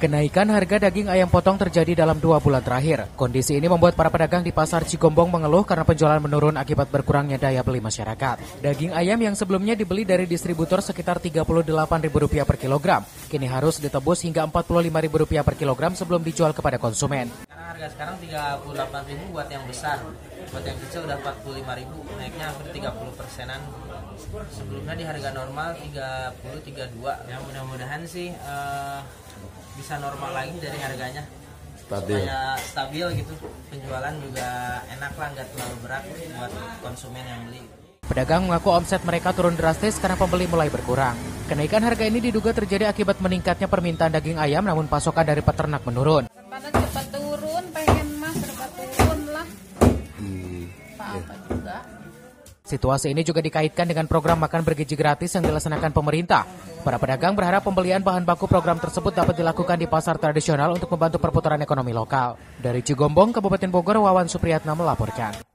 Kenaikan harga daging ayam potong terjadi dalam 2 bulan terakhir. Kondisi ini membuat para pedagang di pasar Cigombong mengeluh karena penjualan menurun akibat berkurangnya daya beli masyarakat. Daging ayam yang sebelumnya dibeli dari distributor sekitar Rp38.000 per kilogram, kini harus ditebus hingga Rp45.000 per kilogram sebelum dijual kepada konsumen. Karena harga sekarang Rp38.000 buat yang besar, buat yang kecil udah Rp45.000, naiknya hampir 30%-an. Sebelumnya di harga normal 30-32. Ya mudah-mudahan sih bisa normal lagi dari harganya, supaya stabil gitu, penjualan juga enak lah, nggak terlalu berat buat konsumen yang beli. Pedagang mengaku omset mereka turun drastis karena pembeli mulai berkurang. Kenaikan harga ini diduga terjadi akibat meningkatnya permintaan daging ayam, namun pasokan dari peternak menurun. Cepat turun, pengen mas cepat turun lah. Apa juga. Situasi ini juga dikaitkan dengan program makan bergizi gratis yang dilaksanakan pemerintah. Para pedagang berharap pembelian bahan baku program tersebut dapat dilakukan di pasar tradisional untuk membantu perputaran ekonomi lokal. Dari Cigombong, Kabupaten Bogor, Wawan Supriyatna melaporkan.